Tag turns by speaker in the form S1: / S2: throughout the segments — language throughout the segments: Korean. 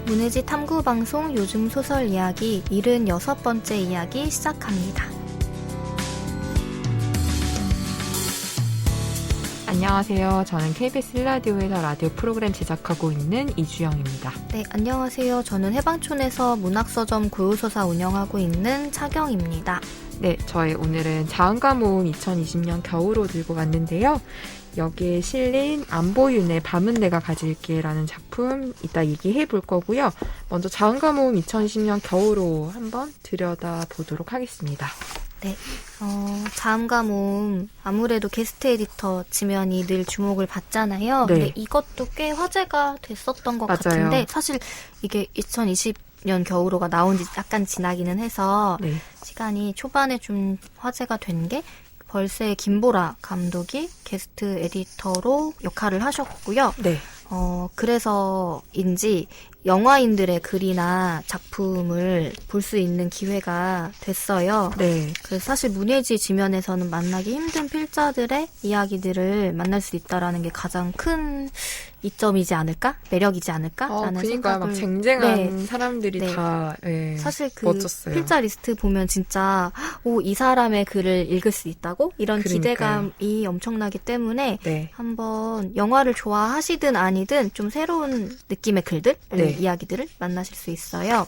S1: 문해지 탐구방송 요즘 소설 이야기 76번째 이야기 시작합니다.
S2: 안녕하세요. 저는 KBS 1라디오에서 라디오 프로그램 제작하고 있는 이주영입니다.
S1: 네, 안녕하세요. 저는 해방촌에서 문학서점 고요서사 운영하고 있는 차경입니다.
S2: 네, 저희 오늘은 자은가 모음 2020년 겨울호 들고 왔는데요. 여기에 실린 안보윤의 밤은 내가 가질게라는 작품 이따 얘기해 볼 거고요. 먼저 자은가 모음 2020년 겨울호 한번 들여다보도록 하겠습니다.
S1: 네, 자음과 모음 아무래도 게스트 에디터 지면이 늘 주목을 받잖아요.
S2: 네.
S1: 근데 이것도 꽤 화제가 됐었던 것
S2: 맞아요.
S1: 같은데 사실 이게 2020년 겨울호가 나온 지 약간 지나기는 해서
S2: 네.
S1: 시간이 초반에 좀 화제가 된 게 벌새의 김보라 감독이 게스트 에디터로 역할을 하셨고요.
S2: 네.
S1: 그래서인지 영화인들의 글이나 작품을 볼 수 있는 기회가 됐어요.
S2: 네.
S1: 그래서 사실 문예지 지면에서는 만나기 힘든 필자들의 이야기들을 만날 수 있다라는 게 가장 큰 이점이지 않을까? 매력이지 않을까라는
S2: 그러니까
S1: 생각을.
S2: 막 쟁쟁한
S1: 네.
S2: 사람들이
S1: 네.
S2: 다
S1: 사실 그
S2: 멋졌어요.
S1: 필자 리스트 보면 진짜 이 사람의 글을 읽을 수 있다고? 이런
S2: 그러니까요.
S1: 기대감이 엄청나기 때문에
S2: 네.
S1: 한번 영화를 좋아하시든 아니든 좀 새로운 느낌의 글들,
S2: 네.
S1: 이야기들을 만나실 수 있어요.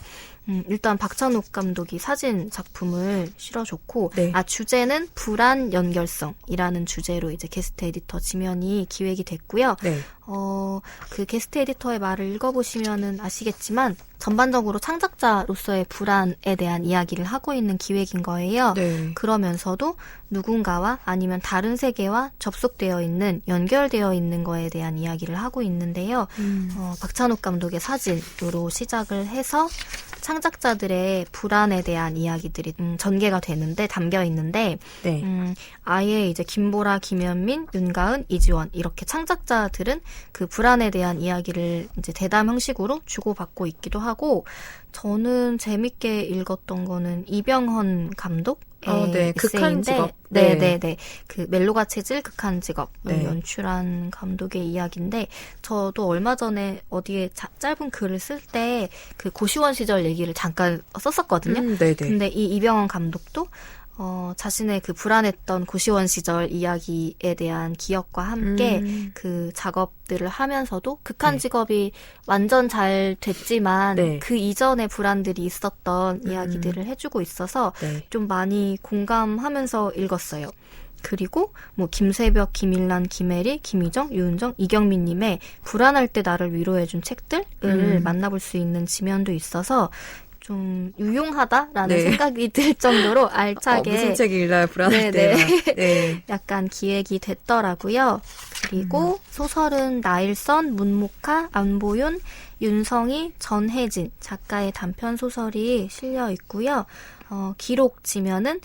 S1: 일단 박찬욱 감독이 사진 작품을 실어줬고,
S2: 네.
S1: 주제는 불안 연결성이라는 주제로 이제 게스트 에디터 지면이 기획이 됐고요.
S2: 네.
S1: 그 게스트 에디터의 말을 읽어보시면은 아시겠지만 전반적으로 창작자로서의 불안에 대한 이야기를 하고 있는 기획인 거예요.
S2: 네.
S1: 그러면서도 누군가와 아니면 다른 세계와 접속되어 있는, 연결되어 있는 거에 대한 이야기를 하고 있는데요. 박찬욱 감독의 사진으로 시작을 해서 창작자들의 불안에 대한 이야기들이 전개가 되는데, 담겨 있는데,
S2: 네.
S1: 아예 이제 김보라, 김현민, 윤가은, 이지원 이렇게 창작자들은 그 불안에 대한 이야기를 이제 대담 형식으로 주고받고 있기도 하고, 저는 재밌게 읽었던 거는 이병헌 감독
S2: 네, 극한 직업.
S1: 네네네. 그 멜로가 체질 극한 직업을
S2: 네.
S1: 연출한 감독의 이야기인데, 저도 얼마 전에 어디에 짧은 글을 쓸 때 그 고시원 시절 얘기를 잠깐 썼었거든요.
S2: 네네.
S1: 근데 이 이병헌 감독도 자신의 그 불안했던 고시원 시절 이야기에 대한 기억과 함께 그 작업들을 하면서도 극한
S2: 네.
S1: 직업이 완전 잘 됐지만
S2: 네.
S1: 그 이전의 불안들이 있었던 이야기들을 해주고 있어서
S2: 네.
S1: 좀 많이 공감하면서 읽었어요. 그리고 뭐 김세벽, 김일란, 김혜리, 김희정, 유은정, 이경민님의 불안할 때 나를 위로해준 책들을 만나볼 수 있는 지면도 있어서 좀 유용하다라는
S2: 네.
S1: 생각이 들 정도로 알차게
S2: 무슨 책 읽나요? 불안할
S1: 네네.
S2: 때가. 네.
S1: 약간 기획이 됐더라고요. 그리고 소설은 나일선, 문목하, 안보윤, 윤성희, 전혜진 작가의 단편 소설이 실려 있고요. 기록 지면은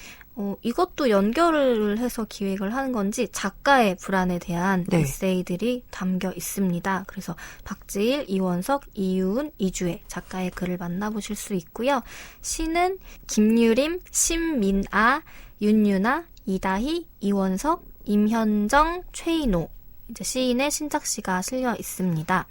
S1: 이것도 연결을 해서 기획을 하는 건지 작가의 불안에 대한
S2: 네.
S1: 에세이들이 담겨 있습니다. 그래서 박지일, 이원석, 이유은, 이주혜 작가의 글을 만나보실 수 있고요. 시는 김유림, 신민아, 윤유나, 이다희, 이원석, 임현정, 최인호 이제 시인의 신작시가 실려 있습니다.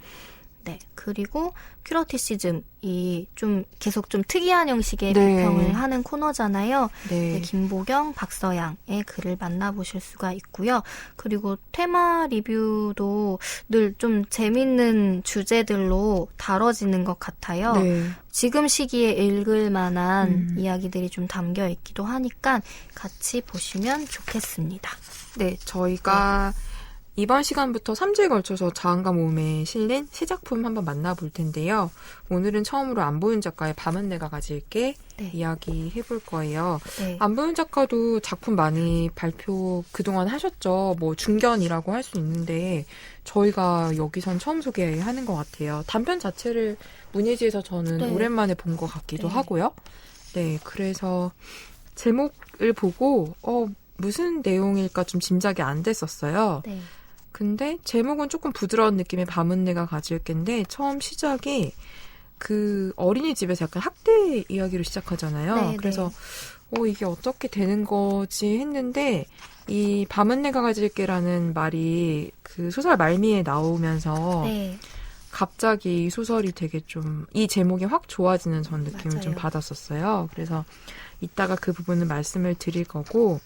S1: 네, 그리고 큐러티시즘이 좀 계속 좀 특이한 형식의
S2: 네.
S1: 비평을 하는 코너잖아요.
S2: 네.
S1: 네, 김보경, 박서양의 글을 만나보실 수가 있고요. 그리고 테마 리뷰도 늘 좀 재밌는 주제들로 다뤄지는 것 같아요.
S2: 네.
S1: 지금 시기에 읽을 만한 이야기들이 좀 담겨 있기도 하니까 같이 보시면 좋겠습니다.
S2: 네, 저희가 이번 시간부터 3주에 걸쳐서 자은가 모음에 실린 새 작품 한번 만나볼 텐데요. 오늘은 처음으로 안보윤 작가의 밤은 내가 가질게
S1: 네.
S2: 이야기 해볼 거예요.
S1: 네.
S2: 안보윤 작가도 작품 많이 발표 그동안 하셨죠. 뭐 중견이라고 할 수 있는데 저희가 여기선 처음 소개하는 것 같아요. 단편 자체를 문예지에서 저는
S1: 네.
S2: 오랜만에 본 것 같기도
S1: 네.
S2: 하고요. 네, 그래서 제목을 보고 무슨 내용일까 좀 짐작이 안 됐었어요.
S1: 네.
S2: 근데 제목은 조금 부드러운 느낌의 밤은 내가 가질게인데 처음 시작이 그 어린이집에서 약간 학대 이야기로 시작하잖아요.
S1: 네,
S2: 그래서 이게 어떻게 되는 거지 했는데 이 밤은 내가 가질게라는 말이 그 소설 말미에 나오면서
S1: 네.
S2: 갑자기 이 소설이 되게 좀 이 제목이 확 좋아지는 전 느낌을 좀
S1: 맞아요.
S2: 받았었어요. 그래서 이따가 그 부분을 말씀을 드릴 거고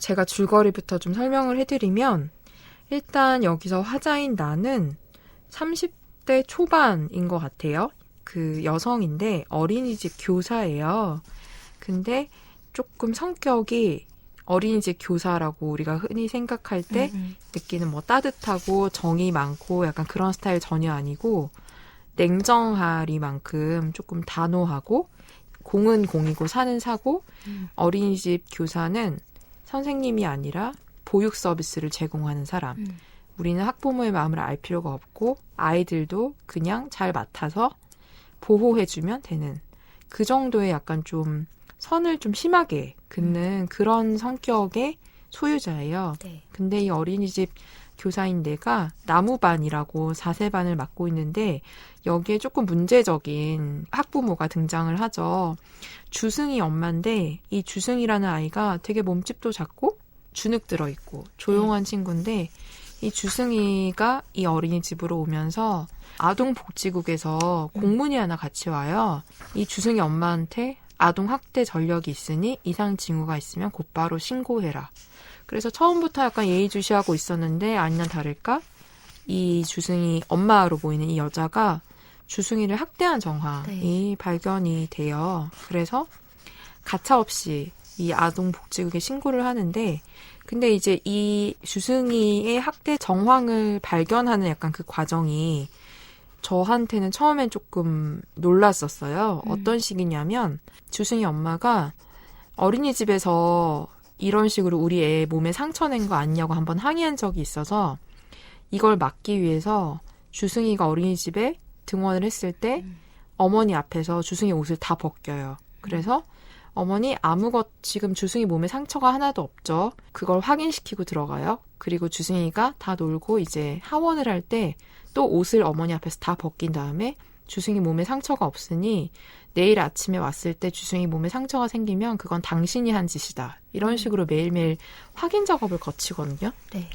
S2: 제가 줄거리부터 좀 설명을 해드리면 일단 여기서 화자인 나는 30대 초반인 것 같아요. 그 여성인데 어린이집 교사예요. 근데 조금 성격이 어린이집 교사라고 우리가 흔히 생각할 때 느끼는 뭐 따뜻하고 정이 많고 약간 그런 스타일 전혀 아니고 냉정하리만큼 조금 단호하고 공은 공이고 사는 사고 어린이집 교사는 선생님이 아니라 보육 서비스를 제공하는 사람. 우리는 학부모의 마음을 알 필요가 없고 아이들도 그냥 잘 맡아서 보호해주면 되는 그 정도의 약간 좀 선을 좀 심하게 긋는 그런 성격의 소유자예요.
S1: 네.
S2: 근데 이 어린이집 교사인 내가 나무반이라고 4세반을 맡고 있는데 여기에 조금 문제적인 학부모가 등장을 하죠. 주승이 엄마인데 이 주승이라는 아이가 되게 몸집도 작고 주눅 들어있고 조용한 친구인데 이 주승이가 이 어린이집으로 오면서 아동복지국에서 공문이 하나 같이 와요. 이 주승이 엄마한테 아동학대 전력이 있으니 이상 징후가 있으면 곧바로 신고해라. 그래서 처음부터 약간 예의주시하고 있었는데 아니나 다를까 이 주승이 엄마로 보이는 이 여자가 주승이를 학대한 정황이 발견이 돼요. 그래서 가차없이 이 아동복지국에 신고를 하는데 근데 이제 이 주승이의 학대 정황을 발견하는 약간 그 과정이 저한테는 처음엔 조금 놀랐었어요. 어떤 식이냐면 주승이 엄마가 어린이집에서 이런 식으로 우리 애 몸에 상처 낸 거 아니냐고 한번 항의한 적이 있어서 이걸 막기 위해서 주승이가 어린이집에 등원을 했을 때 어머니 앞에서 주승이 옷을 다 벗겨요. 그래서 어머니 지금 주승이 몸에 상처가 하나도 없죠. 그걸 확인시키고 들어가요. 그리고 주승이가 다 놀고 이제 하원을 할 때 또 옷을 어머니 앞에서 다 벗긴 다음에 주승이 몸에 상처가 없으니 내일 아침에 왔을 때 주승이 몸에 상처가 생기면 그건 당신이 한 짓이다. 이런 식으로 매일매일 확인 작업을 거치거든요.
S1: 네.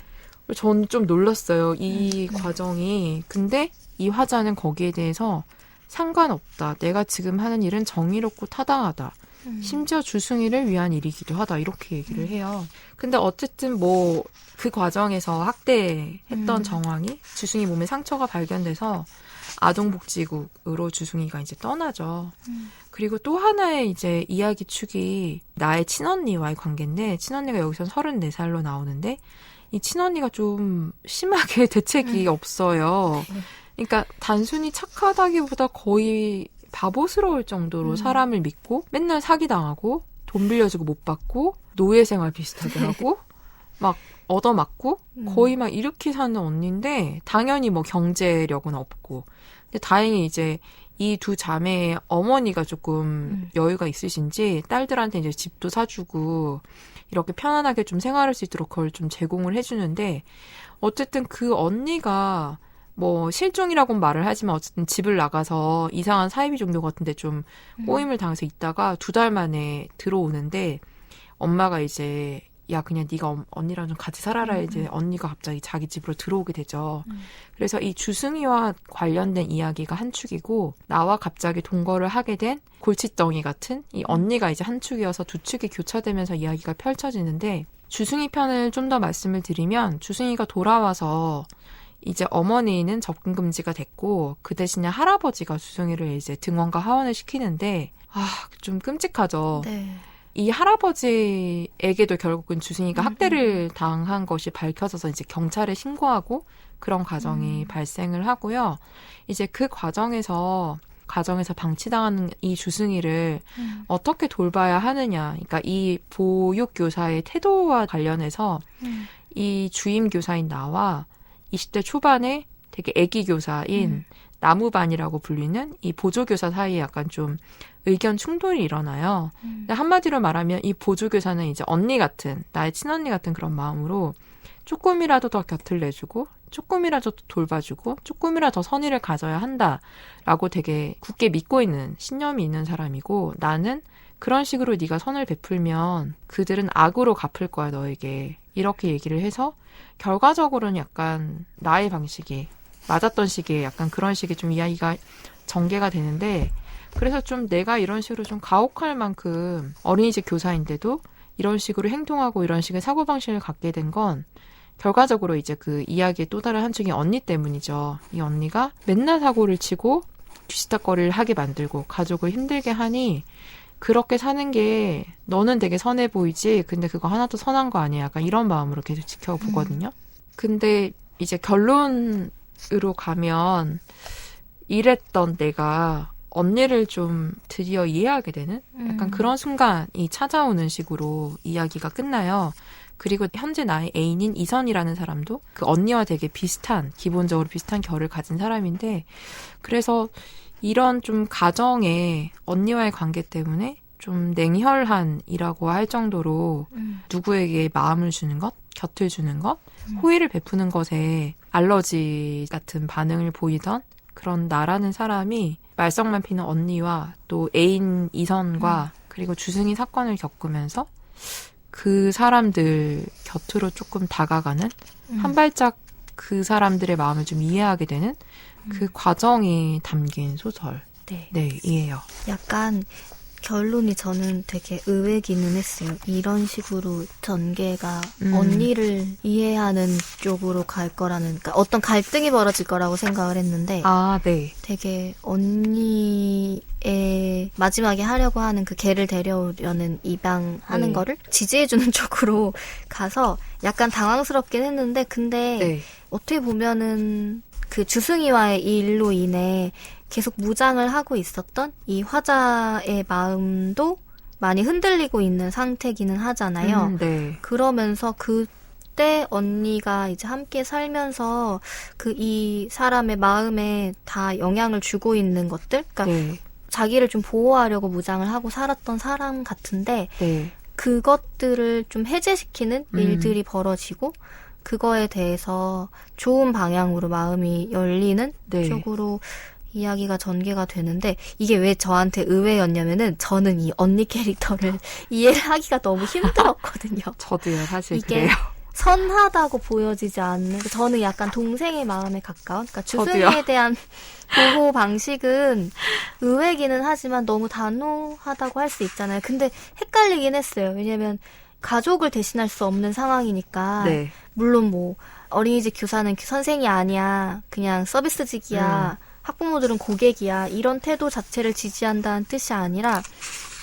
S2: 저는 좀 놀랐어요. 이 과정이. 근데 이 화자는 거기에 대해서 상관없다. 내가 지금 하는 일은 정의롭고 타당하다. 심지어 주승이를 위한 일이기도 하다. 이렇게 얘기를 해요. 근데 어쨌든 뭐 그 과정에서 학대했던 정황이 주승이 몸에 상처가 발견돼서 아동복지국으로 주승이가 이제 떠나죠. 그리고 또 하나의 이제 이야기 축이 나의 친언니와의 관계인데 친언니가 여기서 34살로 나오는데 이 친언니가 좀 심하게 대책이 없어요. 그러니까 단순히 착하다기보다 거의 바보스러울 정도로 사람을 믿고 맨날 사기당하고 돈 빌려주고 못 받고 노예생활 비슷하게 하고 막 얻어맞고 거의 막 이렇게 사는 언니인데 당연히 뭐 경제력은 없고 근데 다행히 이제 이 두 자매의 어머니가 조금 여유가 있으신지 딸들한테 이제 집도 사주고 이렇게 편안하게 좀 생활할 수 있도록 그걸 좀 제공을 해주는데 어쨌든 그 언니가 뭐 실종이라고는 말을 하지만 어쨌든 집을 나가서 이상한 사이비 종교 같은데 좀 꼬임을 당해서 있다가 2달 만에 들어오는데 엄마가 이제 야 그냥 네가 언니랑 좀 같이 살아라 이제 언니가 갑자기 자기 집으로 들어오게 되죠. 그래서 이 주승이와 관련된 이야기가 한 축이고 나와 갑자기 동거를 하게 된 골칫덩이 같은 이 언니가 이제 한 축이어서 두 축이 교차되면서 이야기가 펼쳐지는데 주승이 편을 좀 더 말씀을 드리면 주승이가 돌아와서 이제 어머니는 접근 금지가 됐고 그 대신에 할아버지가 주승이를 이제 등원과 하원을 시키는데 좀 끔찍하죠.
S1: 네.
S2: 이 할아버지에게도 결국은 주승이가 학대를 당한 것이 밝혀져서 이제 경찰에 신고하고 그런 과정이 발생을 하고요. 이제 그 가정에서 방치당하는 이 주승이를 어떻게 돌봐야 하느냐. 그러니까 이 보육교사의 태도와 관련해서 이 주임 교사인 나와 20대 초반에 되게 애기 교사인 나무반이라고 불리는 이 보조교사 사이에 약간 좀 의견 충돌이 일어나요. 근데 한마디로 말하면 이 보조교사는 이제 언니 같은, 나의 친언니 같은 그런 마음으로 조금이라도 더 곁을 내주고 조금이라도 더 돌봐주고 조금이라도 더 선의를 가져야 한다라고 되게 굳게 믿고 있는 신념이 있는 사람이고 나는 그런 식으로 네가 선을 베풀면 그들은 악으로 갚을 거야 너에게. 이렇게 얘기를 해서 결과적으로는 약간 나의 방식이 맞았던 시기에 약간 그런 식의 좀 이야기가 전개가 되는데 그래서 좀 내가 이런 식으로 좀 가혹할 만큼 어린이집 교사인데도 이런 식으로 행동하고 이런 식의 사고방식을 갖게 된 건 결과적으로 이제 그 이야기의 또 다른 한 축이 언니 때문이죠. 이 언니가 맨날 사고를 치고 뒤치다거리를 하게 만들고 가족을 힘들게 하니 그렇게 사는 게 너는 되게 선해 보이지 근데 그거 하나도 선한 거 아니야. 약간 이런 마음으로 계속 지켜보거든요. 근데 이제 결론으로 가면 이랬던 내가 언니를 좀 드디어 이해하게 되는 약간 그런 순간이 찾아오는 식으로 이야기가 끝나요. 그리고 현재 나의 애인인 이선이라는 사람도 그 언니와 되게 비슷한, 기본적으로 비슷한 결을 가진 사람인데, 그래서 이런 좀 가정의 언니와의 관계 때문에 좀 냉혈한이라고 할 정도로 누구에게 마음을 주는 것, 곁을 주는 것, 호의를 베푸는 것에 알러지 같은 반응을 보이던 그런 나라는 사람이 말썽만 피는 언니와 또 애인 이선과 그리고 주승이 사건을 겪으면서 그 사람들 곁으로 조금 다가가는 한 발짝 그 사람들의 마음을 좀 이해하게 되는 그 과정이 담긴 소설. 네, 이에요.
S1: 약간 결론이 저는 되게 의외기는 했어요. 이런 식으로 전개가 언니를 이해하는 쪽으로 갈 거라는, 그러니까 어떤 갈등이 벌어질 거라고 생각을 했는데,
S2: 네.
S1: 되게 언니의 마지막에 하려고 하는 그 걔를 데려오려는 입양하는 거를 지지해주는 쪽으로 가서 약간 당황스럽긴 했는데, 근데 어떻게 보면은 그 주승이와의 이 일로 인해 계속 무장을 하고 있었던 이 화자의 마음도 많이 흔들리고 있는 상태기는 하잖아요. 그러면서 그때 언니가 이제 함께 살면서 그 이 사람의 마음에 다 영향을 주고 있는 것들, 그러니까 자기를 좀 보호하려고 무장을 하고 살았던 사람 같은데 그것들을 좀 해제시키는 일들이 벌어지고 그거에 대해서 좋은 방향으로 마음이 열리는 쪽으로 이야기가 전개가 되는데, 이게 왜 저한테 의외였냐면은 저는 이 언니 캐릭터를 이해를 하기가 너무 힘들었거든요.
S2: 저도요, 사실
S1: 이게
S2: 그래요.
S1: 선하다고 보여지지 않는, 저는 약간 동생의 마음에 가까운, 그러니까 주승이에
S2: 저도요.
S1: 대한 보호 방식은 의외기는 하지만 너무 단호하다고 할 수 있잖아요. 근데 헷갈리긴 했어요. 왜냐면 가족을 대신할 수 없는 상황이니까. 물론 뭐 어린이집 교사는 선생이 아니야, 그냥 서비스직이야, 학부모들은 고객이야, 이런 태도 자체를 지지한다는 뜻이 아니라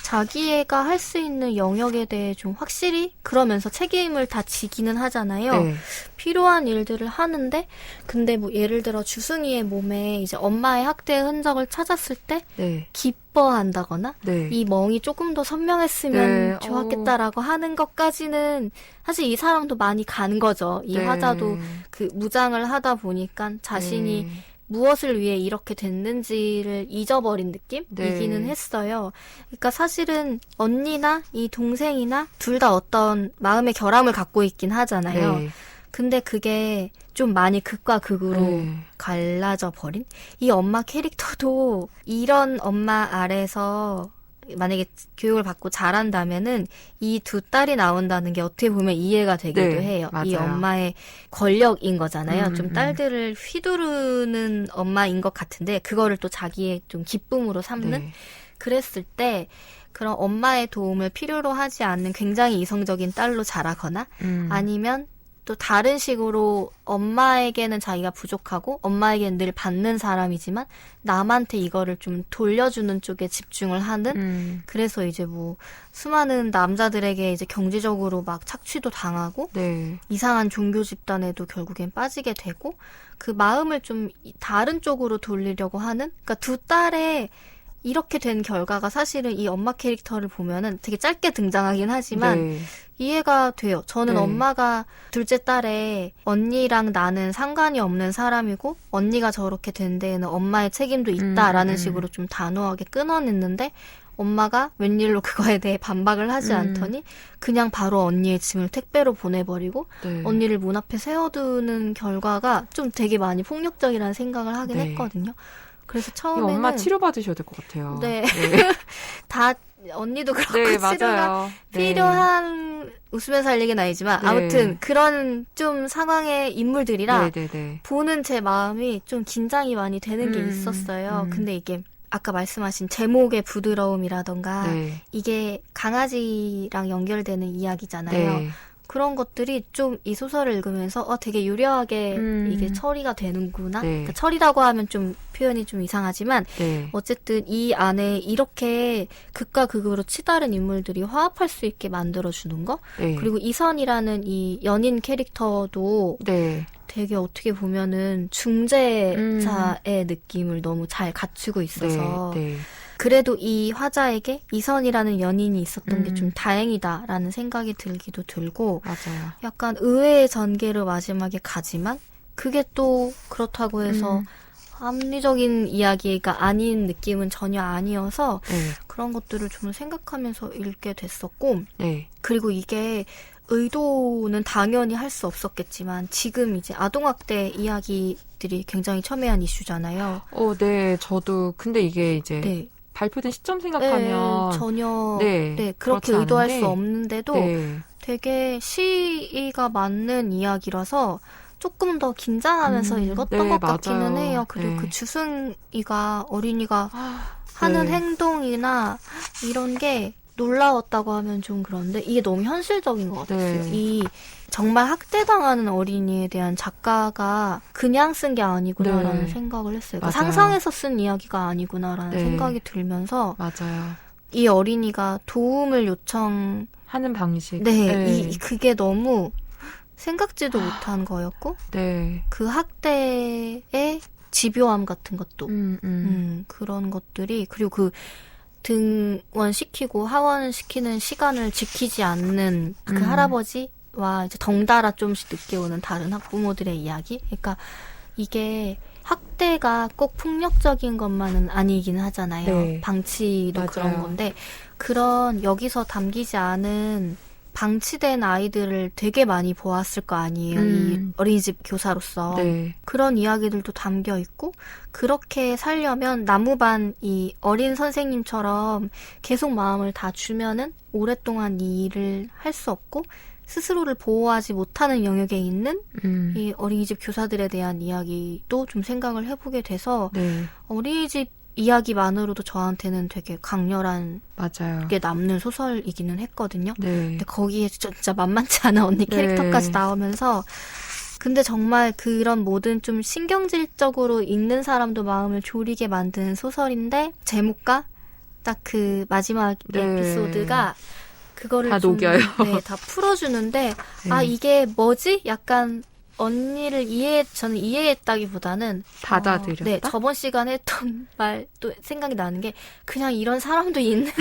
S1: 자기애가 할 수 있는 영역에 대해 좀 확실히 그러면서 책임을 다 지기는 하잖아요. 필요한 일들을 하는데, 근데 뭐 예를 들어 주승이의 몸에 이제 엄마의 학대의 흔적을 찾았을 때 기뻐한다거나 이 멍이 조금 더 선명했으면 좋았겠다라고 하는 것까지는 사실 이 사람도 많이 간 거죠. 이 화자도 그 무장을 하다 보니까 자신이 무엇을 위해 이렇게 됐는지를 잊어버린 느낌이기는 했어요. 그러니까 사실은 언니나 이 동생이나 둘 다 어떤 마음의 결함을 갖고 있긴 하잖아요. 근데 그게 좀 많이 극과 극으로 갈라져 버린? 이 엄마 캐릭터도 이런 엄마 아래서 만약에 교육을 받고 자란다면은 이 두 딸이 나온다는 게 어떻게 보면 이해가 되기도 해요.
S2: 맞아요.
S1: 이 엄마의 권력인 거잖아요. 좀 딸들을 휘두르는 엄마인 것 같은데 그거를 또 자기의 좀 기쁨으로 삼는? 그랬을 때 그런 엄마의 도움을 필요로 하지 않는 굉장히 이성적인 딸로 자라거나 아니면 또 다른 식으로 엄마에게는 자기가 부족하고 엄마에게는 늘 받는 사람이지만 남한테 이거를 좀 돌려주는 쪽에 집중을 하는 그래서 이제 뭐 수많은 남자들에게 이제 경제적으로 막 착취도 당하고 이상한 종교 집단에도 결국엔 빠지게 되고 그 마음을 좀 다른 쪽으로 돌리려고 하는, 그러니까 두 딸의 이렇게 된 결과가 사실은 이 엄마 캐릭터를 보면은 되게 짧게 등장하긴 하지만 이해가 돼요. 저는 엄마가 둘째 딸의 언니랑 나는 상관이 없는 사람이고 언니가 저렇게 된 데에는 엄마의 책임도 있다라는 식으로 좀 단호하게 끊어냈는데 엄마가 웬일로 그거에 대해 반박을 하지 않더니 그냥 바로 언니의 짐을 택배로 보내버리고 언니를 문 앞에 세워두는 결과가 좀 되게 많이 폭력적이라는 생각을 하긴 했거든요. 그래서 처음에는
S2: 엄마 치료받으셔야 될 것 같아요.
S1: 다 언니도 그렇고
S2: 네,
S1: 치료가
S2: 맞아요. 네.
S1: 필요한 웃으면서 할 얘기는 아니지만
S2: 네.
S1: 아무튼 그런 좀 상황의 인물들이라
S2: 네네네.
S1: 보는 제 마음이 좀 긴장이 많이 되는 게 있었어요.
S2: 음.
S1: 근데 이게 아까 말씀하신 제목의 부드러움이라던가
S2: 네.
S1: 이게 강아지랑 연결되는 이야기잖아요.
S2: 네.
S1: 그런 것들이 좀 이 소설을 읽으면서 되게 유려하게 이게 처리가 되는구나.
S2: 네.
S1: 그러니까 처리라고 하면 좀 표현이 좀 이상하지만
S2: 네.
S1: 어쨌든 이 안에 이렇게 극과 극으로 치다른 인물들이 화합할 수 있게 만들어주는 거.
S2: 네.
S1: 그리고 이선이라는 이 연인 캐릭터도
S2: 네.
S1: 되게 어떻게 보면은 중재자의 느낌을 너무 잘 갖추고 있어서
S2: 네. 네.
S1: 그래도 이 화자에게 이선이라는 연인이 있었던 게 좀 다행이다라는 생각이 들기도 들고
S2: 맞아요.
S1: 약간 의외의 전개를 마지막에 가지만 그게 또 그렇다고 해서 합리적인 이야기가 아닌 느낌은 전혀 아니어서
S2: 네.
S1: 그런 것들을 좀 생각하면서 읽게 됐었고
S2: 네.
S1: 그리고 이게 의도는 당연히 할 수 없었겠지만 지금 이제 아동학대 이야기들이 굉장히 첨예한 이슈잖아요.
S2: 네. 저도 근데 이게 이제
S1: 네.
S2: 발표된 시점 생각하면
S1: 전혀
S2: 네,
S1: 그렇게
S2: 그렇지
S1: 의도할
S2: 않은데,
S1: 수 없는데도
S2: 네.
S1: 되게 시가 맞는 이야기라서 조금 더 긴장하면서 읽었던
S2: 네,
S1: 것 같기는
S2: 맞아요.
S1: 해요. 그리고
S2: 네.
S1: 그 주승이가 어린이가 하는
S2: 네.
S1: 행동이나 이런 게 놀라웠다고 하면 좀 그런데 이게 너무 현실적인 것 같았어요.
S2: 네.
S1: 이 정말 학대당하는 어린이에 대한 작가가 그냥 쓴 게 아니구나라는
S2: 네.
S1: 생각을 했어요.
S2: 맞아요.
S1: 상상해서 쓴 이야기가 아니구나라는
S2: 네.
S1: 생각이 들면서
S2: 맞아요.
S1: 이 어린이가 도움을 요청
S2: 하는 방식.
S1: 그게 너무 생각지도 못한 거였고
S2: 네.
S1: 그 학대의 집요함 같은 것도 그런 것들이 그리고 그 등원시키고 하원시키는 시간을 지키지 않는 그 할아버지와 이제 덩달아 좀씩 늦게 오는 다른 학부모들의 이야기. 그러니까 이게 학대가 꼭 폭력적인 것만은 아니긴 하잖아요.
S2: 네.
S1: 방치도
S2: 맞아요.
S1: 그런 건데 그런 여기서 담기지 않은 방치된 아이들을 되게 많이 보았을 거 아니에요. 이 어린이집 교사로서.
S2: 네.
S1: 그런 이야기들도 담겨 있고 그렇게 살려면 나무반 이 어린 선생님처럼 계속 마음을 다 주면은 오랫동안 이 일을 할 수 없고 스스로를 보호하지 못하는 영역에 있는 이 어린이집 교사들에 대한 이야기도 좀 생각을 해보게 돼서
S2: 네.
S1: 어린이집 이야기만으로도 저한테는 되게 강렬한
S2: 맞아요.
S1: 게 남는 소설이기는 했거든요.
S2: 네.
S1: 근데 거기에 진짜 만만치 않은 언니 캐릭터까지 나오면서 근데 정말 그런 모든 좀 신경질적으로 읽는 사람도 마음을 졸이게 만드는 소설인데 제목과 딱 그 마지막 에피소드가 그거를
S2: 다
S1: 좀,
S2: 녹여요.
S1: 네, 다 풀어주는데
S2: 네.
S1: 이게 뭐지? 약간 언니를 저는 이해했다기보다는
S2: 받아들였다?
S1: 네, 저번 시간에 했던 말도 생각이 나는 게 그냥 이런 사람도 있는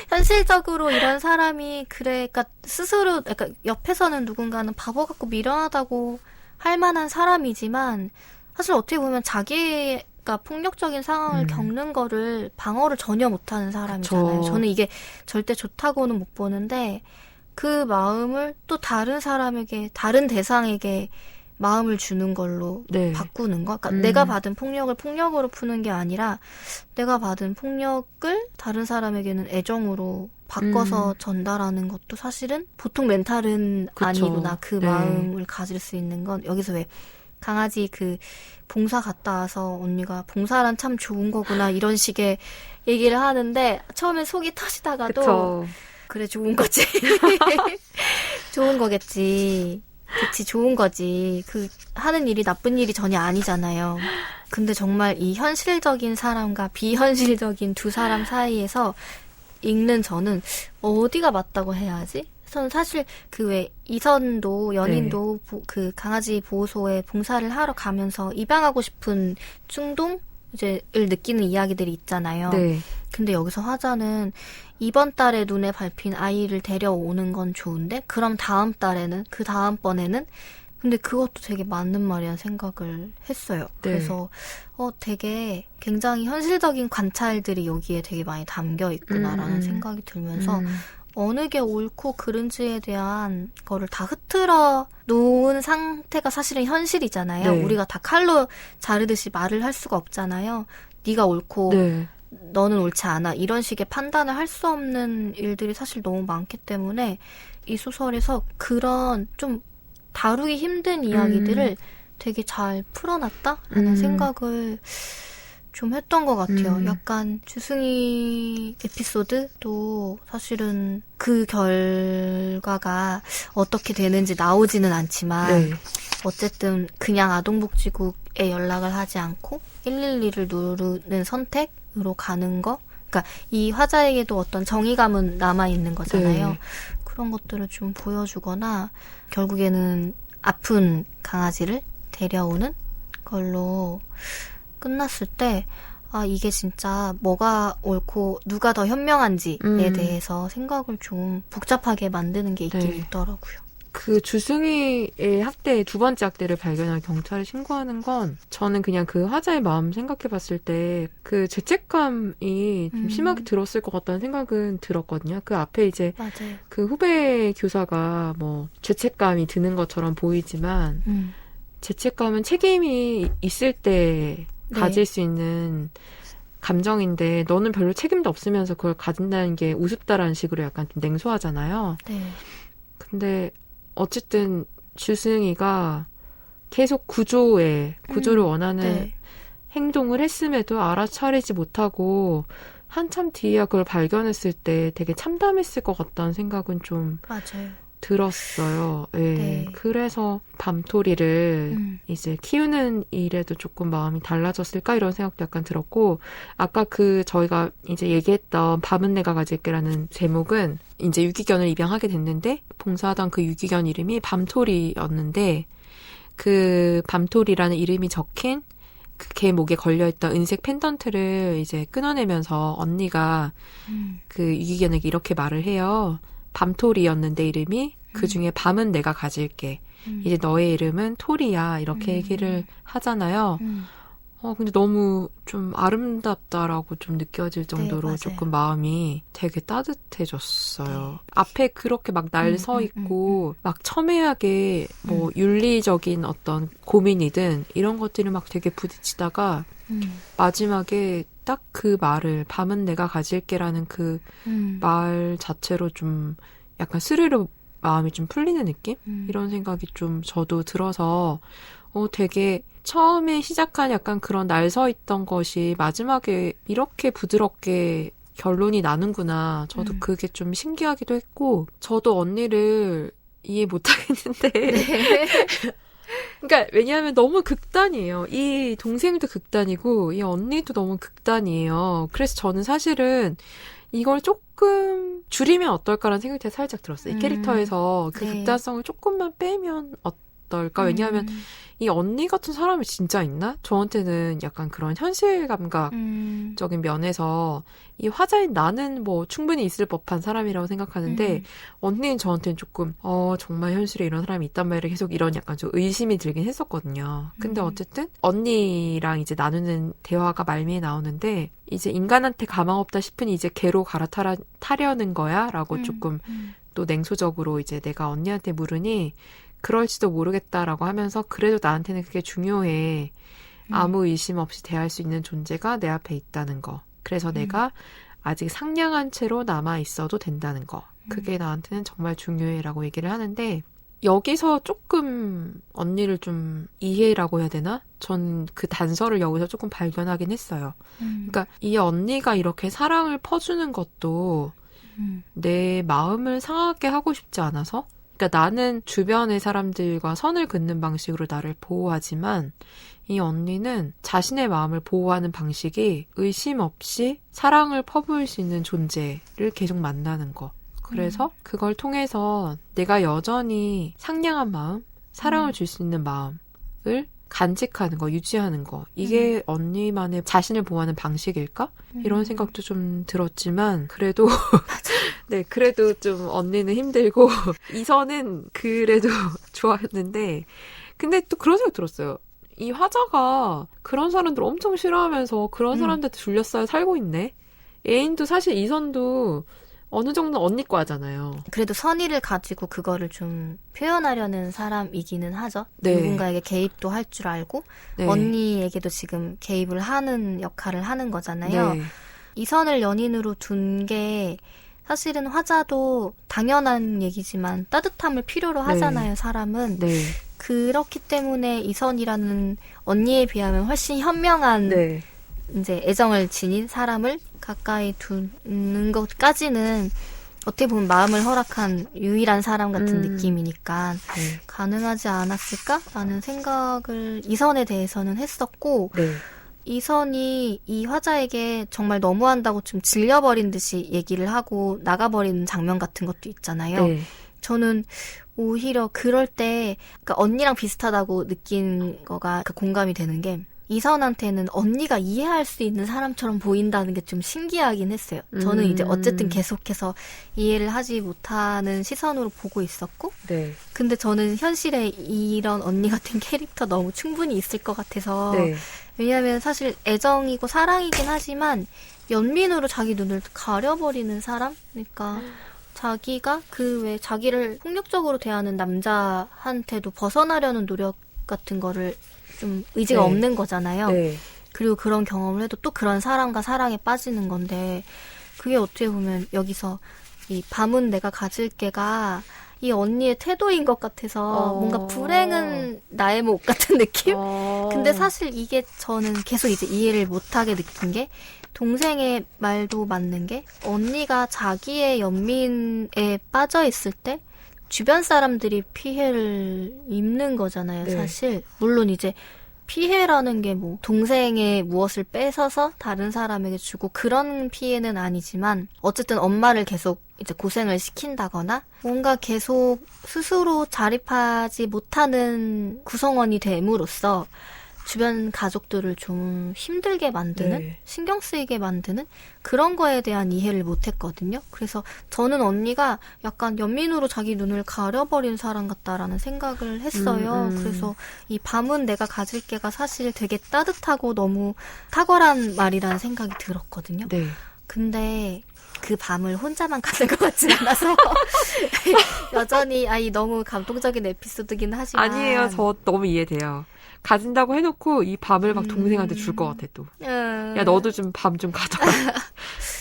S1: 현실적으로 이런 사람이 그래, 그러니까 스스로 약간 옆에서는 누군가는 바보 같고 미련하다고 할 만한 사람이지만 사실 어떻게 보면 자기가 폭력적인 상황을 겪는 거를 방어를 전혀 못하는 사람이잖아요.
S2: 그쵸.
S1: 저는 이게 절대 좋다고는 못 보는데 그 마음을 또 다른 사람에게, 다른 대상에게 마음을 주는 걸로
S2: 네.
S1: 바꾸는 거. 그러니까 내가 받은 폭력을 폭력으로 푸는 게 아니라 내가 받은 폭력을 다른 사람에게는 애정으로 바꿔서 전달하는 것도 사실은 보통 멘탈은
S2: 그쵸.
S1: 아니구나. 그
S2: 네.
S1: 마음을 가질 수 있는 건 여기서 왜 강아지 그 봉사 갔다 와서 언니가 봉사란 참 좋은 거구나 이런 식의 얘기를 하는데 처음엔 속이 터지다가도
S2: 그쵸.
S1: 그래 좋은 거지. 좋은 거겠지. 그치 좋은 거지. 그 하는 일이 나쁜 일이 전혀 아니잖아요. 근데 정말 이 현실적인 사람과 비현실적인 두 사람 사이에서 읽는 저는 어디가 맞다고 해야지? 저는 사실 그 왜 이선도 연인도 그 강아지 보호소에 봉사를 하러 가면서 입양하고 싶은 충동 이제를 느끼는 이야기들이 있잖아요.
S2: 네.
S1: 근데 여기서 화자는 이번 달에 눈에 밟힌 아이를 데려오는 건 좋은데 그럼 다음 달에는 그 다음 번에는 근데 그것도 되게 맞는 말이라는 생각을 했어요.
S2: 네.
S1: 그래서 되게 굉장히 현실적인 관찰들이 여기에 되게 많이 담겨 있구나라는 생각이 들면서 어느 게 옳고 그른지에 대한 거를 다 흐트러 놓은 상태가 사실은 현실이잖아요.
S2: 네.
S1: 우리가 다 칼로 자르듯이 말을 할 수가 없잖아요. 네가 옳고
S2: 네.
S1: 너는 옳지 않아. 이런 식의 판단을 할 수 없는 일들이 사실 너무 많기 때문에 이 소설에서 그런 좀 다루기 힘든 이야기들을 되게 잘 풀어놨다라는 생각을 좀 했던 것 같아요. 약간 주승이 에피소드도 사실은 그 결과가 어떻게 되는지 나오지는 않지만
S2: 네.
S1: 어쨌든 그냥 아동복지국에 연락을 하지 않고 112를 누르는 선택으로 가는 거. 그러니까 이 화자에게도 어떤 정의감은 남아있는 거잖아요.
S2: 네.
S1: 그런 것들을 좀 보여주거나 결국에는 아픈 강아지를 데려오는 걸로 끝났을 때 아, 이게 진짜 뭐가 옳고 누가 더 현명한지에 대해서 생각을 좀 복잡하게 만드는 게 있긴
S2: 네.
S1: 있더라고요.
S2: 그 주승이의 학대, 두 번째 학대를 발견한 경찰에 신고하는 건 저는 그냥 그 화자의 마음 생각해 봤을 때 그 죄책감이 좀 심하게 들었을 것 같다는 생각은 들었거든요. 그 앞에 이제
S1: 맞아요.
S2: 그 후배 교사가 뭐 죄책감이 드는 것처럼 보이지만 죄책감은 책임이 있을 때
S1: 네.
S2: 가질 수 있는 감정인데 너는 별로 책임도 없으면서 그걸 가진다는 게 우습다라는 식으로 약간 좀 냉소하잖아요.
S1: 네.
S2: 근데 어쨌든 주승이가 계속 구조를 원하는
S1: 네.
S2: 행동을 했음에도 알아차리지 못하고 한참 뒤에야 그걸 발견했을 때 되게 참담했을 것 같다는 생각은 좀
S1: 맞아요.
S2: 들었어요. 예.
S1: 네.
S2: 그래서 밤토리를 이제 키우는 일에도 조금 마음이 달라졌을까 이런 생각도 약간 들었고 아까 그 저희가 이제 얘기했던 밤은 내가 가질게라는 제목은 이제 유기견을 입양하게 됐는데 봉사하던 그 유기견 이름이 밤토리였는데 그 밤토리라는 이름이 적힌 그 개 목에 걸려있던 은색 펜던트를 이제 끊어내면서 언니가 그 유기견에게 이렇게 말을 해요. 밤토리였는데 이름이 그 중에 밤은 내가 가질게. 이제 너의 이름은 토리야. 이렇게 얘기를 하잖아요. 근데 너무 좀 아름답다라고 좀 느껴질 정도로
S1: 맞아요.
S2: 조금 마음이 되게 따뜻해졌어요. 앞에 그렇게 막 날 서 있고 막 첨예하게 뭐 윤리적인 어떤 고민이든 이런 것들이 막 되게 부딪히다가 마지막에 딱 그 말을 밤은 내가 가질게라는 그 말 자체로 좀 약간 스르르 마음이 좀 풀리는 느낌? 이런 생각이 좀 저도 들어서 되게 처음에 시작한 약간 그런 날 서 있던 것이 마지막에 이렇게 부드럽게 결론이 나는구나. 저도 그게 좀 신기하기도 했고 저도 언니를 이해 못하겠는데
S1: 네.
S2: 그러니까 왜냐하면 너무 극단이에요. 이 동생도 극단이고 이 언니도 너무 극단이에요. 그래서 저는 사실은 이걸 조금 줄이면 어떨까라는 생각이 살짝 들었어요. 이 캐릭터에서 그
S1: 네.
S2: 극단성을 조금만 빼면 어떨까? 왜냐하면 이 언니 같은 사람이 진짜 있나? 저한테는 약간 그런 현실 감각적인 면에서 이 화자인 나는 뭐 충분히 있을 법한 사람이라고 생각하는데 언니는 저한테는 조금 정말 현실에 이런 사람이 있단 말이야 계속 이런 약간 좀 의심이 들긴 했었거든요. 근데 어쨌든 언니랑 이제 나누는 대화가 말미에 나오는데 이제 인간한테 가망 없다 싶으니 이제 개로 갈아타려는 거야? 라고 조금 또 냉소적으로 이제 내가 언니한테 물으니 그럴지도 모르겠다라고 하면서 그래도 나한테는 그게 중요해. 아무 의심 없이 대할 수 있는 존재가 내 앞에 있다는 거. 그래서 내가 아직 상냥한 채로 남아 있어도 된다는 거. 그게 나한테는 정말 중요해라고 얘기를 하는데 여기서 조금 언니를 좀 이해라고 해야 되나? 전 그 단서를 여기서 조금 발견하긴 했어요. 그러니까 이 언니가 이렇게 사랑을 퍼주는 것도 내 마음을 상하게 하고 싶지 않아서 그러니까 나는 주변의 사람들과 선을 긋는 방식으로 나를 보호하지만 이 언니는 자신의 마음을 보호하는 방식이 의심 없이 사랑을 퍼부을 수 있는 존재를 계속 만나는 거. 그래서 그걸 통해서 내가 여전히 상냥한 마음, 사랑을 줄 수 있는 마음을 간직하는 거, 유지하는 거. 이게 언니만의 자신을 보호하는 방식일까? 이런 생각도 좀 들었지만 그래도 네, 그래도 좀 언니는 힘들고 이선은 그래도 좋았는데 근데 또 그런 생각 들었어요. 이 화자가 그런 사람들 엄청 싫어하면서 그런 사람들한테 둘러싸여 살고 있네. 애인도 사실 이선도 어느 정도 언니 과잖아요.
S1: 그래도 선의를 가지고 그거를 좀 표현하려는 사람이기는 하죠.
S2: 네.
S1: 누군가에게 개입도 할 줄 알고
S2: 네.
S1: 언니에게도 지금 개입을 하는 역할을 하는 거잖아요.
S2: 네.
S1: 이선을 연인으로 둔 게 사실은 화자도 당연한 얘기지만 따뜻함을 필요로 하잖아요, 사람은.
S2: 네.
S1: 그렇기 때문에 이선이라는 언니에 비하면 훨씬 현명한
S2: 네.
S1: 이제 애정을 지닌 사람을 가까이 두는 것까지는 어떻게 보면 마음을 허락한 유일한 사람 같은 느낌이니까
S2: 네.
S1: 가능하지 않았을까라는 생각을 이선에 대해서는 했었고
S2: 네.
S1: 이선이 이 화자에게 정말 너무한다고 좀 질려버린 듯이 얘기를 하고 나가버리는 장면 같은 것도 있잖아요.
S2: 네.
S1: 저는 오히려 그럴 때 그러니까 언니랑 비슷하다고 느낀 거가 그 공감이 되는 게 이선한테는 언니가 이해할 수 있는 사람처럼 보인다는 게 좀 신기하긴 했어요. 저는 이제 어쨌든 계속해서 이해를 하지 못하는 시선으로 보고 있었고
S2: 네.
S1: 근데 저는 현실에 이런 언니 같은 캐릭터 너무 충분히 있을 것 같아서
S2: 네.
S1: 왜냐하면 사실 애정이고 사랑이긴 하지만 연민으로 자기 눈을 가려버리는 사람? 그러니까 자기가 그 외 자기를 폭력적으로 대하는 남자한테도 벗어나려는 노력 같은 거를 좀 의지가
S2: 네.
S1: 없는 거잖아요.
S2: 네.
S1: 그리고 그런 경험을 해도 또 그런 사람과 사랑에 빠지는 건데 그게 어떻게 보면 여기서 이 밤은 내가 가질게가 이 언니의 태도인 것 같아서 뭔가 불행은 나의 목 같은 느낌? 근데 사실 이게 저는 계속 이제 이해를 못하게 느낀 게 동생의 말도 맞는 게 언니가 자기의 연민에 빠져 있을 때 주변 사람들이 피해를 입는 거잖아요,
S2: 네.
S1: 사실. 물론 이제 피해라는 게 뭐 동생의 무엇을 뺏어서 다른 사람에게 주고 그런 피해는 아니지만 어쨌든 엄마를 계속 이제 고생을 시킨다거나 뭔가 계속 스스로 자립하지 못하는 구성원이 됨으로써 주변 가족들을 좀 힘들게 만드는
S2: 네.
S1: 신경 쓰이게 만드는 그런 거에 대한 이해를 못했거든요. 그래서 저는 언니가 약간 연민으로 자기 눈을 가려버린 사람 같다라는 생각을 했어요. 그래서 이 밤은 내가 가질게가 사실 되게 따뜻하고 너무 탁월한 말이라는 생각이 들었거든요.
S2: 네.
S1: 근데 그 밤을 혼자만 가질 것 같진 않아서 여전히 너무 감동적인 에피소드긴 하지만
S2: 아니에요. 저 너무 이해돼요. 가진다고 해놓고 이 밤을 막 동생한테 줄 것 같아 또. 야 너도 좀 밤 좀 가져라.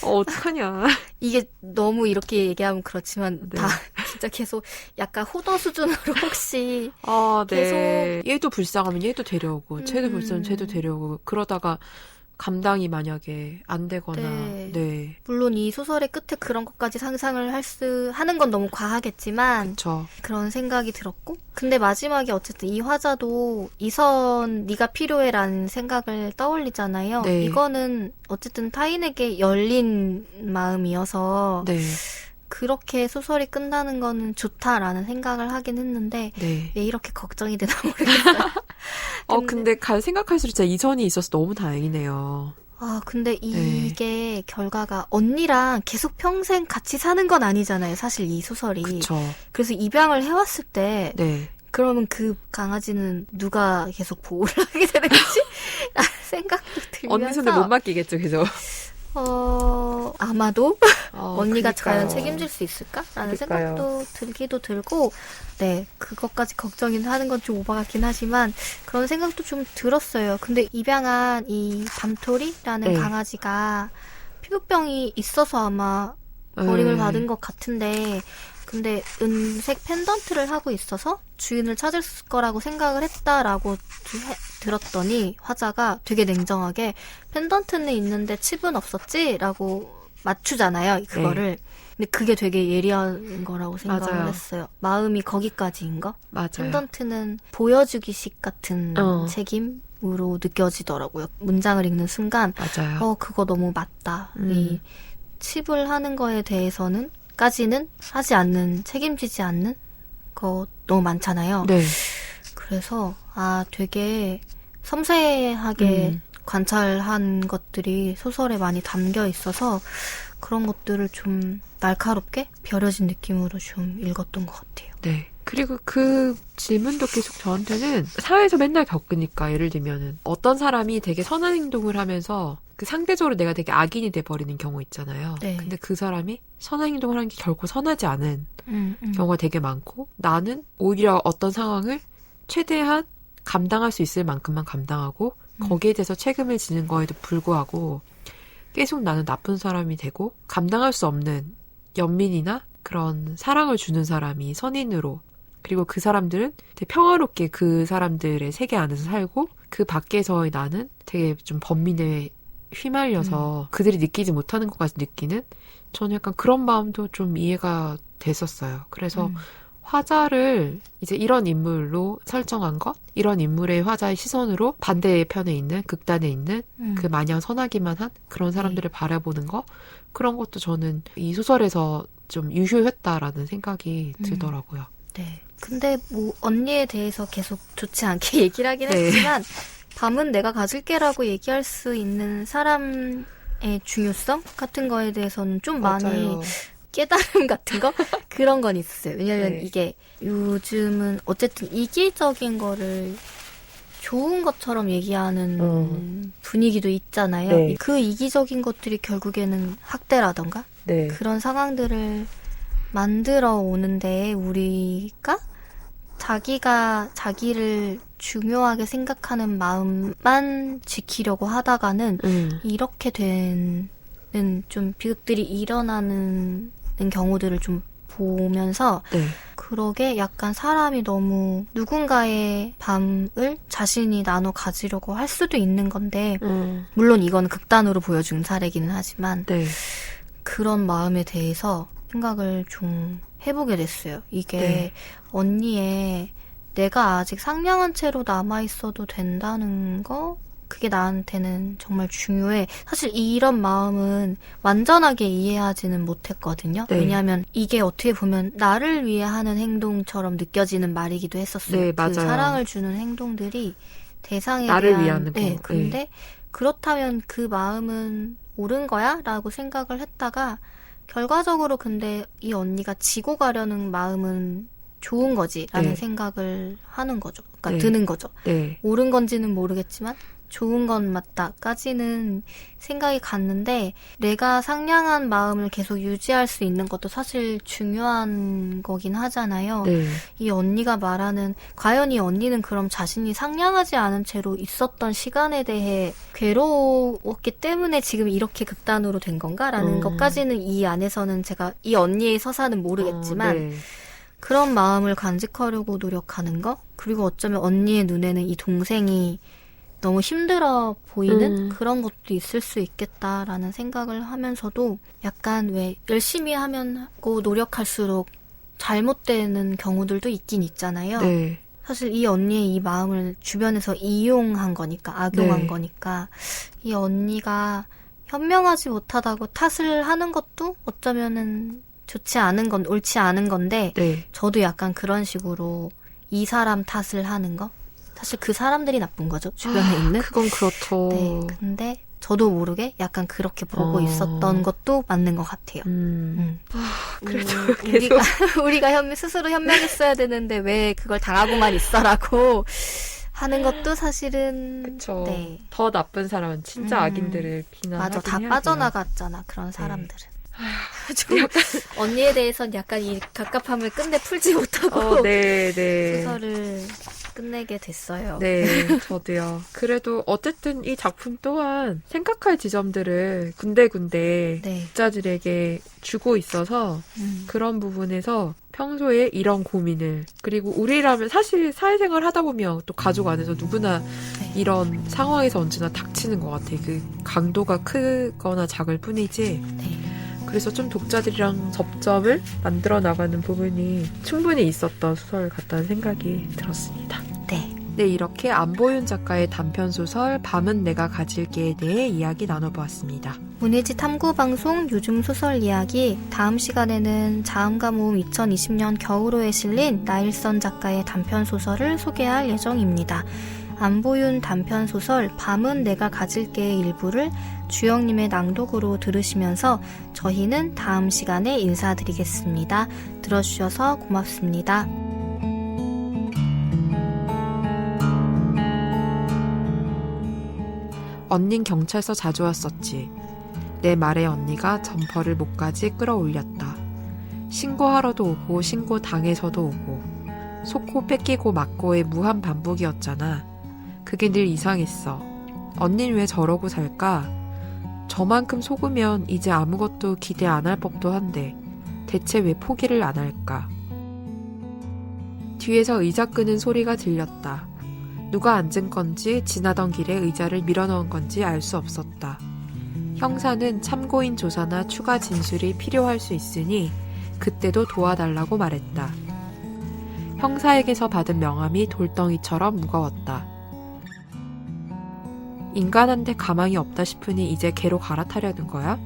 S2: 어떡하냐.
S1: 이게 너무 이렇게 얘기하면 그렇지만
S2: 네.
S1: 다 진짜 계속 약간 호더 수준으로 혹시
S2: 아, 네. 얘도 불쌍하면 얘도 데려오고 쟤도 불쌍하면 쟤도
S1: 음.
S2: 데려오고 그러다가 감당이 만약에 안 되거나
S1: 네.
S2: 네.
S1: 물론 이 소설의 끝에 그런 것까지 상상을 하는 건 너무 과하겠지만
S2: 저
S1: 그런 생각이 들었고 근데 마지막에 어쨌든 이 화자도 이선 네가 필요해라는 생각을 떠올리잖아요.
S2: 네.
S1: 이거는 어쨌든 타인에게 열린 마음이어서
S2: 네.
S1: 그렇게 소설이 끝나는 거는 좋다라는 생각을 하긴 했는데
S2: 네.
S1: 왜 이렇게 걱정이 되나 모르겠어요.
S2: 근데 생각할수록 진짜 이선이 있어서 너무 다행이네요.
S1: 근데 이게 결과가 언니랑 계속 평생 같이 사는 건 아니잖아요. 사실 이 소설이.
S2: 그쵸.
S1: 그래서 입양을 해왔을 때
S2: 네.
S1: 그러면 그 강아지는 누가 계속 보호를 하게 되는 거지? 라는 생각도 들면서
S2: 언니 손에 못 맡기겠죠, 그죠?
S1: 아마도 언니가
S2: 그러니까요.
S1: 과연 책임질 수 있을까라는
S2: 그러니까요.
S1: 생각도 들기도 들고 네 그것까지 걱정이 하는 건 좀 오바 같긴 하지만 그런 생각도 좀 들었어요. 근데 입양한 이 밤토리라는
S2: 네.
S1: 강아지가 피부병이 있어서 아마 버림을 받은 것 같은데 근데 은색 펜던트를 하고 있어서 주인을 찾을 거라고 생각을 했다라고 들었더니 화자가 되게 냉정하게 펜던트는 있는데 칩은 없었지? 라고 맞추잖아요. 그거를. 근데 그게 되게 예리한 거라고 생각을
S2: 맞아요.
S1: 했어요. 마음이 거기까지인 거?
S2: 맞아요.
S1: 펜던트는 보여주기식 같은 책임으로 느껴지더라고요. 문장을 읽는 순간
S2: 맞아요.
S1: 그거 너무 맞다. 이 칩을 하는 거에 대해서는 까지는 하지 않는 책임지지 않는 거 너무 많잖아요.
S2: 네.
S1: 그래서 되게 섬세하게 관찰한 것들이 소설에 많이 담겨 있어서 그런 것들을 좀 날카롭게 벼려진 느낌으로 좀 읽었던 것 같아요.
S2: 네. 그리고 그 질문도 계속 저한테는 사회에서 맨날 겪으니까 예를 들면은 어떤 사람이 되게 선한 행동을 하면서 그 상대적으로 내가 되게 악인이 돼버리는 경우 있잖아요.
S1: 네.
S2: 근데 그 사람이 선한 행동을 하는 게 결코 선하지 않은 경우가 되게 많고 나는 오히려 어떤 상황을 최대한 감당할 수 있을 만큼만 감당하고 거기에 대해서 책임을 지는 거에도 불구하고 계속 나는 나쁜 사람이 되고 감당할 수 없는 연민이나 그런 사랑을 주는 사람이 선인으로, 그리고 그 사람들은 되게 평화롭게 그 사람들의 세계 안에서 살고 그 밖에서의 나는 되게 좀 번민에 휘말려서 그들이 느끼지 못하는 것까지 느끼는, 저는 약간 그런 마음도 좀 이해가 됐었어요. 그래서 화자를 이제 이런 인물로 설정한 것, 이런 인물의 화자의 시선으로 반대편에 있는, 극단에 있는 그 마냥 선하기만 한 그런 사람들을 바라보는 거, 그런 것도 저는 이 소설에서 좀 유효했다라는 생각이 들더라고요.
S1: 네. 근데 뭐 언니에 대해서 계속 좋지 않게 얘기를 하긴
S2: 네.
S1: 했지만 밤은 내가 가질게라고 얘기할 수 있는 사람의 중요성 같은 거에 대해서는 좀 많이
S2: 맞아요.
S1: 깨달음 같은 거? 그런 건 있었어요. 왜냐면
S2: 네.
S1: 이게 요즘은 어쨌든 이기적인 거를 좋은 것처럼 얘기하는 분위기도 있잖아요.
S2: 네.
S1: 그 이기적인 것들이 결국에는 학대라던가
S2: 네.
S1: 그런 상황들을 만들어 오는데 우리가 자기가 자기를 중요하게 생각하는 마음만 지키려고 하다가는 이렇게 되는 좀 비극들이 일어나는 경우들을 좀 보면서
S2: 네.
S1: 그러게 약간 사람이 너무 누군가의 밤을 자신이 나눠 가지려고 할 수도 있는 건데 물론 이건 극단으로 보여준 사례기는 하지만
S2: 네.
S1: 그런 마음에 대해서 생각을 좀 해보게 됐어요. 이게
S2: 네.
S1: 언니의 내가 아직 상냥한 채로 남아있어도 된다는 거? 그게 나한테는 정말 중요해. 사실 이런 마음은 완전하게 이해하지는 못했거든요.
S2: 네.
S1: 왜냐하면 이게 어떻게 보면 나를 위해 하는 행동처럼 느껴지는 말이기도 했었어요.
S2: 네,
S1: 그
S2: 맞아요.
S1: 사랑을 주는 행동들이 대상에
S2: 나를
S1: 대한
S2: 위한 거.
S1: 네, 근데
S2: 네.
S1: 그렇다면 그 마음은 옳은 거야? 라고 생각을 했다가 결과적으로 근데 이 언니가 지고 가려는 마음은 좋은 거지라는
S2: 네.
S1: 생각을 하는 거죠. 그러니까
S2: 네.
S1: 드는 거죠.
S2: 네.
S1: 옳은 건지는 모르겠지만 좋은 건 맞다까지는 생각이 갔는데 내가 상냥한 마음을 계속 유지할 수 있는 것도 사실 중요한 거긴 하잖아요.
S2: 네.
S1: 이 언니가 말하는 과연 이 언니는 그럼 자신이 상냥하지 않은 채로 있었던 시간에 대해 괴로웠기 때문에 지금 이렇게 극단으로 된 건가라는 것까지는 이 안에서는 제가 이 언니의 서사는 모르겠지만
S2: 네.
S1: 그런 마음을 간직하려고 노력하는 거? 그리고 어쩌면 언니의 눈에는 이 동생이 너무 힘들어 보이는 그런 것도 있을 수 있겠다라는 생각을 하면서도 약간 왜 열심히 하고 노력할수록 잘못되는 경우들도 있긴 있잖아요.
S2: 네.
S1: 사실 이 언니의 이 마음을 주변에서 이용한 거니까, 악용한
S2: 네.
S1: 거니까 이 언니가 현명하지 못하다고 탓을 하는 것도 어쩌면은 좋지 않은 건, 옳지 않은 건데
S2: 네.
S1: 저도 약간 그런 식으로 이 사람 탓을 하는 거? 사실 그 사람들이 나쁜 거죠. 주변에 있는.
S2: 그건 그렇죠.
S1: 네, 근데 저도 모르게 약간 그렇게 보고 있었던 것도 맞는 것 같아요.
S2: 그래도 계속
S1: 우리가 스스로 현명했어야 되는데 왜 그걸 당하고만 있어라고 하는 것도 사실은
S2: 그쵸.
S1: 네.
S2: 더 나쁜 사람은 진짜 악인들을 비난하긴
S1: 맞아, 다
S2: 해야
S1: 빠져나갔잖아. 그런 사람들은. 좀
S2: 약간
S1: 언니에 대해서는 약간 이 갑갑함을 끝내 풀지 못하고
S2: 네.
S1: 소설을 끝내게 됐어요.
S2: 네, 저도요. 그래도 어쨌든 이 작품 또한 생각할 지점들을 군데군데
S1: 네.
S2: 독자들에게 주고 있어서 그런 부분에서 평소에 이런 고민을, 그리고 우리라면 사실 사회생활 하다 보면 또 가족 안에서 누구나
S1: 네.
S2: 이런 상황에서 언제나 닥치는 것 같아. 그 강도가 크거나 작을 뿐이지.
S1: 네.
S2: 그래서 좀 독자들이랑 접점을 만들어 나가는 부분이 충분히 있었던 소설 같다는 생각이 들었습니다.
S1: 네.
S2: 네, 이렇게 안보윤 작가의 단편소설 밤은 내가 가질게에 대해 이야기 나눠보았습니다.
S1: 문예지 탐구방송 요즘 소설 이야기, 다음 시간에는 자음과 모음 2020년 겨울호에 실린 나일선 작가의 단편소설을 소개할 예정입니다. 안보윤 단편소설 밤은 내가 가질게의 일부를 주영님의 낭독으로 들으시면서 저희는 다음 시간에 인사드리겠습니다. 들어주셔서 고맙습니다.
S2: 언닌 경찰서 자주 왔었지. 내 말에 언니가 점퍼를 목까지 끌어올렸다. 신고하러도 오고 신고당해서도 오고 속고 뺏기고 맞고의 무한 반복이었잖아. 그게 늘 이상했어. 언닌 왜 저러고 살까? 저만큼 속으면 이제 아무것도 기대 안 할 법도 한데 대체 왜 포기를 안 할까? 뒤에서 의자 끄는 소리가 들렸다. 누가 앉은 건지 지나던 길에 의자를 밀어넣은 건지 알 수 없었다. 형사는 참고인 조사나 추가 진술이 필요할 수 있으니 그때도 도와달라고 말했다. 형사에게서 받은 명함이 돌덩이처럼 무거웠다. 인간한테 가망이 없다 싶으니 이제 개로 갈아타려는 거야?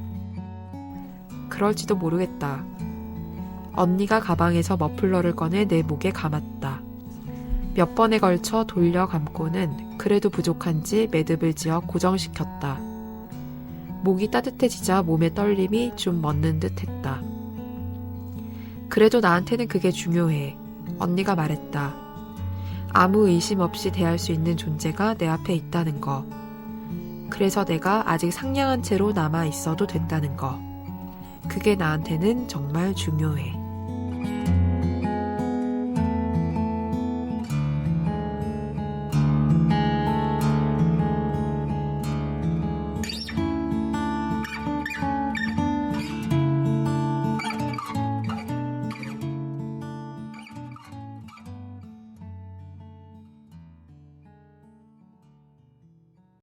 S2: 그럴지도 모르겠다. 언니가 가방에서 머플러를 꺼내 내 목에 감았다. 몇 번에 걸쳐 돌려 감고는 그래도 부족한지 매듭을 지어 고정시켰다. 목이 따뜻해지자 몸의 떨림이 좀 멎는 듯 했다. 그래도 나한테는 그게 중요해. 언니가 말했다. 아무 의심 없이 대할 수 있는 존재가 내 앞에 있다는 거. 그래서 내가 아직 상냥한 채로 남아 있어도 된다는 거. 그게 나한테는 정말 중요해.